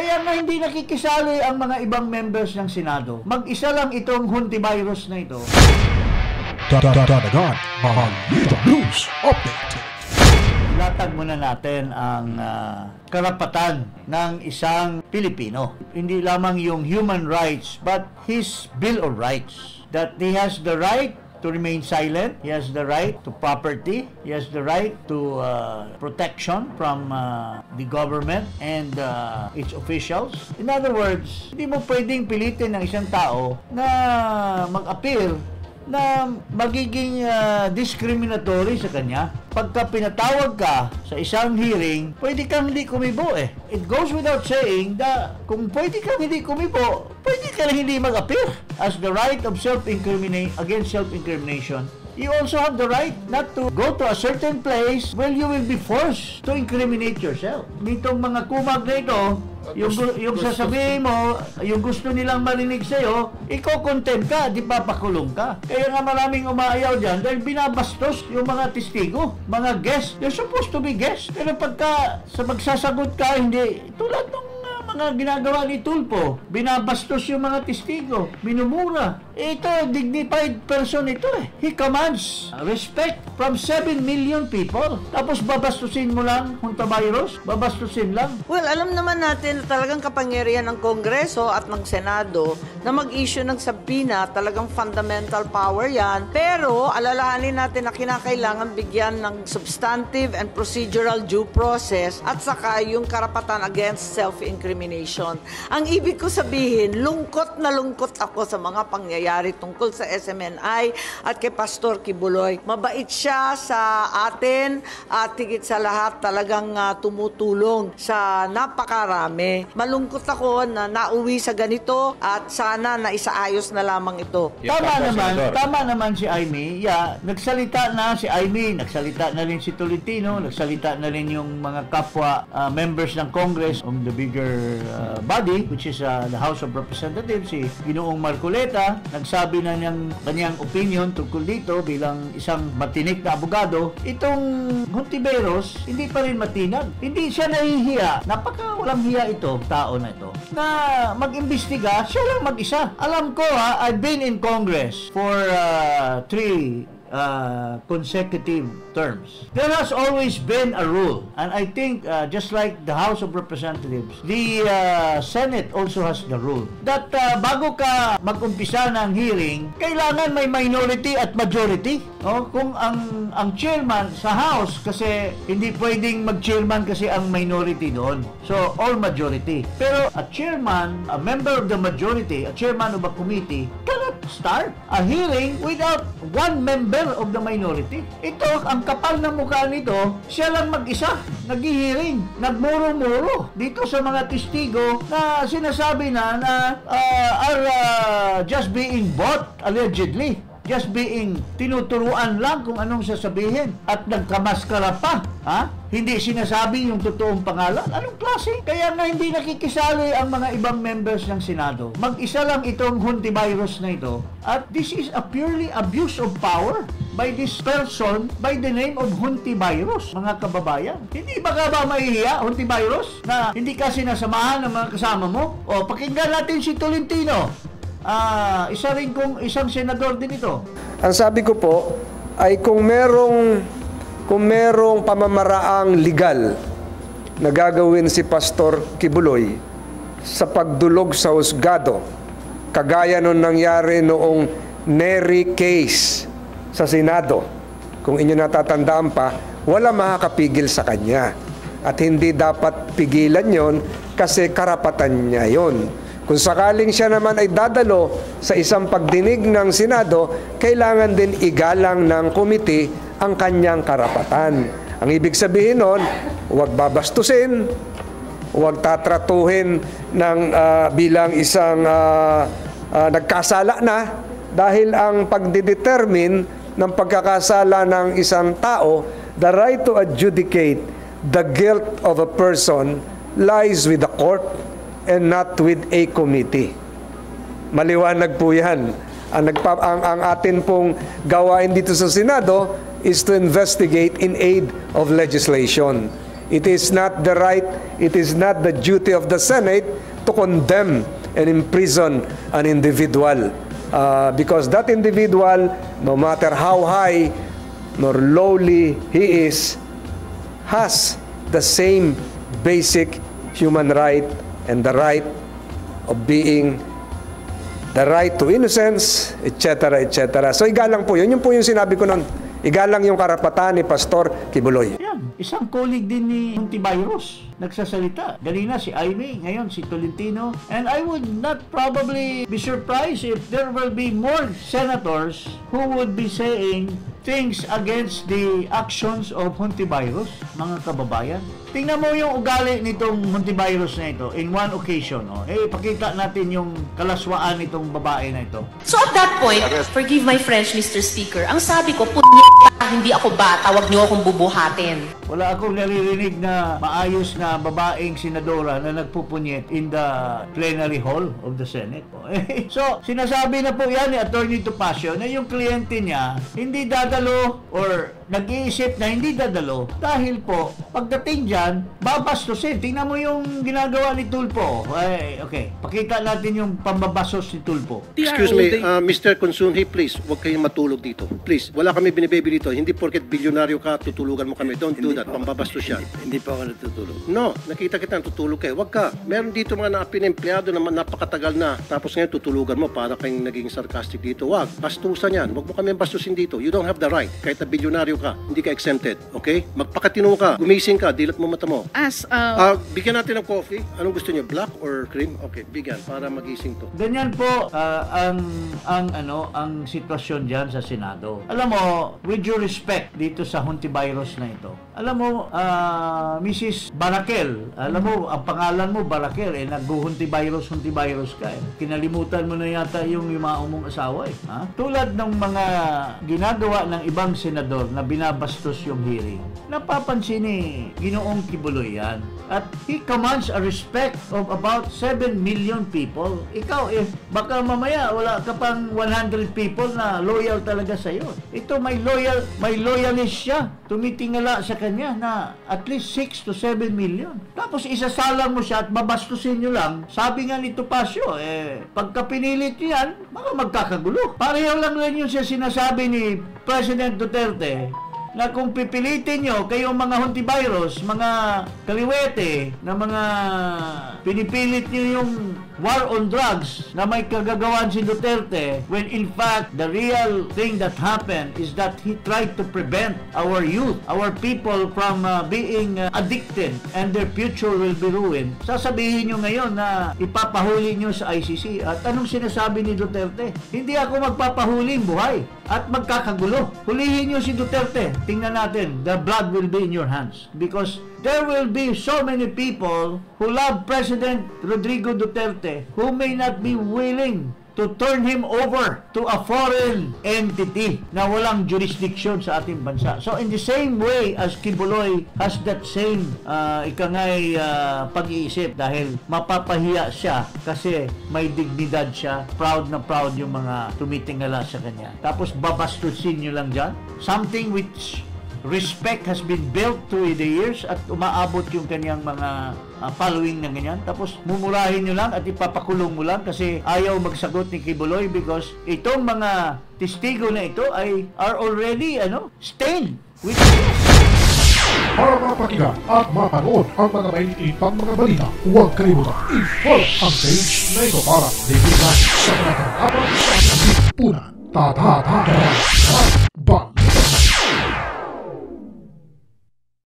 Kaya nga hindi nakikisali ang mga ibang members ng Senado. Mag-isa lang itong Hontivirus na ito. Dadagan ang Lito News Update. Ilatag muna natin ang karapatan ng isang Pilipino. Hindi lamang yung human rights, but his Bill of Rights. That he has the right to remain silent, he has the right to property, he has the right to protection from the government and its officials. In other words, hindi mo pwedeng pilitin ng isang tao na mag-appeal na magiging discriminatory sa kanya. Pagka pinatawag ka sa isang hearing, pwede kang hindi kumibo eh. It goes without saying that kung pwede kang hindi kumibo, pwede ka lang hindi mag-appear. As the right of against self-incrimination, you also have the right not to go to a certain place where you will be forced to incriminate yourself. Nitong mga kumag na ito, yung sasabihin mo, yung gusto nilang marinig sa'yo, iko-content ka, di papakulong ka. Kaya nga maraming umaayaw dyan dahil binabastos yung mga testigo, mga guests. They're supposed to be guests. Pero pagka sa magsasagot ka, hindi, tulad ng mga ginagawa ni Tulfo, binabastos yung mga testigo, minumura. Ito, dignified person ito eh. He commands respect from 7 million people. Tapos babastusin mo lang, Hontivirus? Babastusin lang? Well, alam naman natin na talagang kapangyarihan ng Kongreso at ng Senado na mag-issue ng subpoena, talagang fundamental power yan. Pero alalahanin natin na kinakailangan bigyan ng substantive and procedural due process at saka yung karapatan against self-incrimination. Ang ibig ko sabihin, lungkot na lungkot ako sa mga pangyayari tungkol sa SMNI at kay Pastor Kibuloy. Mabait siya sa atin at higit sa lahat talagang tumutulong sa napakarami. Malungkot ako na nauwi sa ganito at sana na isaayos na lamang ito. Tama naman si Amy. Nagsalita na si Amy, nagsalita na rin si Tolentino, nagsalita na rin yung mga kapwa members ng Congress of the bigger body, which is the House of Representatives, si Ginoong Marcoleta. Nagsabi na niyang kanyang opinion tungkol dito bilang isang matinik na abogado. Itong Hontiveros, hindi pa rin matinag. Hindi siya nahihiya. Napaka walang hiya ito, tao na ito, na mag-imbestiga, siya lang mag-isa. Alam ko I've been in Congress for 3 consecutive terms. There has always been a rule, and I think just like the House of Representatives, the Senate also has the rule that bago ka mag-umpisa ng hearing, kailangan may minority at majority. Kung ang chairman sa House, kasi hindi pwedeng mag-chairman kasi ang minority doon. So, all majority. Pero a chairman, a member of the majority, a chairman of a committee, cannot start a hearing without one member of the minority. Ito, ang kapal na mukha nito, siya lang mag-isa, nag-hearing, nagmuro-muro dito sa mga testigo na sinasabi na are just being bought, allegedly. Just being tinuturuan lang kung anong sasabihin at nagkamaskara pa. Hindi sinasabi yung totoong pangalan. Anong klase? Kaya nga hindi nakikisali ang mga ibang members ng Senado. Mag-isa lang itong Hontivirus na ito. At this is a purely abuse of power by this person by the name of Hontivirus, mga kababayan. Hindi ba ka ba mahihiya, Hontivirus, na hindi ka sinasamahan ng mga kasama mo? O, pakinggan natin si Tolentino. Isang senador din ito. Ang sabi ko po ay kung merong pamamaraang legal na gagawin si Pastor Kibuloy sa pagdulog sa husgado, kagaya nung nangyari noong Nery case sa Senado, kung inyo natatandaan pa, wala makakapigil sa kanya. At hindi dapat pigilan yon kasi karapatan niya yon. Kung sakaling siya naman ay dadalo sa isang pagdinig ng Senado, kailangan din igalang ng komite ang kanyang karapatan. Ang ibig sabihin nun, huwag babastusin, huwag tatratuhin ng, bilang isang nagkasala na, dahil ang pagdidetermine ng pagkakasala ng isang tao, the right to adjudicate the guilt of a person lies with the court and not with a committee. Maliwanag po yan. Ang atin pong gawain dito sa Senado is to investigate in aid of legislation. It is not the right, it is not the duty of the Senate to condemn and imprison an individual. Because that individual, no matter how high nor lowly he is, has the same basic human right and the right of being, the right to innocence, etc., etc. So igalang po yun. Yun po yung sinabi ko nun. Igalang yung karapatan ni Pastor Kibuloy. Yan, isang colleague din ni Hontiveros nagsasalita. Kanina si Aimee, ngayon si Tolentino. And I would not probably be surprised if there will be more senators who would be saying things against the actions of Hontiveros, mga kababayan. Tingnan mo yung ugali nitong Hontiveros na ito in one occasion. Pakita natin yung kalaswaan nitong babae na ito. So at that point, forgive my French, Mr. Speaker, ang sabi ko, hindi ako bata, wag niyo akong bubuhatin. Wala akong naririnig na maayos na babaeng senadora na nagpupunyet in the plenary hall of the Senate. So, sinasabi na po yan ni Attorney Topacio na yung kliyente niya hindi dadalo or nag-iisip na hindi dadalo dahil po, pagdating dyan, babastusin. Tingnan mo yung ginagawa ni Tulfo. Okay, pakita natin yung pambabastos ni Tulfo. Excuse me, Mr. Consunji, please, huwag kayong matulog dito. Please, wala kami binibaby dito. Hindi porket bilyonaryo ka, tutulugan mo kami. Don't do that. Pambabastos yan. Hindi pa ako natutulog. No, nakita kita tutulog kayo. Huwag ka. Meron dito mga napin-empleyado na napakatagal na. Tapos ngayon tutulugan mo para kayong naging sarcastic dito. Huwag. Bastusan yan. Huwag mo kami bastusin dito. You don't have the right. Kahit na bilyonaryo ka, hindi ka exempted. Okay? Magpakatino ka. Gumising ka. Dilat mo mata mo. Bigyan natin ng coffee. Anong gusto niyo? Black or cream? Okay, bigyan para magising to. Ganyan po ang sitwasyon diyan sa Senado. Alam mo, with due respect dito sa Hontiveros na ito. Alam mo, Mrs. Barakel, alam mo, ang pangalan mo Barakel, nag-Hontiveros ka. Kinalimutan mo na yata yung mga umong asawa Ha? Tulad ng mga ginagawa ng ibang senador na binabastos yung hearing. Napapansin ni Ginoong Kibuloy yan. At he commands a respect of about 7 million people. Ikaw, baka mamaya wala ka pang 100 people na loyal talaga sa iyo. Ito may loyalist siya. Tumitingala sa kanya na at least 6 to 7 million. Tapos isasalang mo siya at babastusin nyo lang. Sabi nga ni Topacio, pagka pinilit nyo yan, baka magkakagulo. Pareho lang rin yung sinasabi ni President Duterte na kung pipilitin nyo kayong mga Hontiveros, mga kaliwete, na mga pinipilit nyo yung war on drugs na may kagagawan si Duterte, when in fact the real thing that happened is that he tried to prevent our youth, our people from being addicted and their future will be ruined. Sasabihin nyo ngayon na ipapahuli nyo sa ICC. At anong sinasabi ni Duterte? Hindi ako magpapahuling buhay at magkakagulo. Hulihin nyo si Duterte. Tingnan natin, the blood will be in your hands because there will be so many people who love President Rodrigo Duterte who may not be willing to turn him over to a foreign entity na walang jurisdiction sa ating bansa. So in the same way as Kibuloy has that same pag-iisip dahil mapapahiya siya kasi may dignidad siya, proud na proud yung mga tumitingala sa kanya. Tapos babastusin nyo lang dyan. Something which respect has been built through the years at umaabot yung kanyang mga following na ganyan. Tapos mumurahin nyo lang at ipapakulong mo lang kasi ayaw magsagot ni Kibuloy because itong mga testigo na ito are already stained with Para mapakinggan at mapanood ang mga mainit-initang mga balita, huwag kalimutan i-follow ang page na ito para libre sa mga apat sa Puna.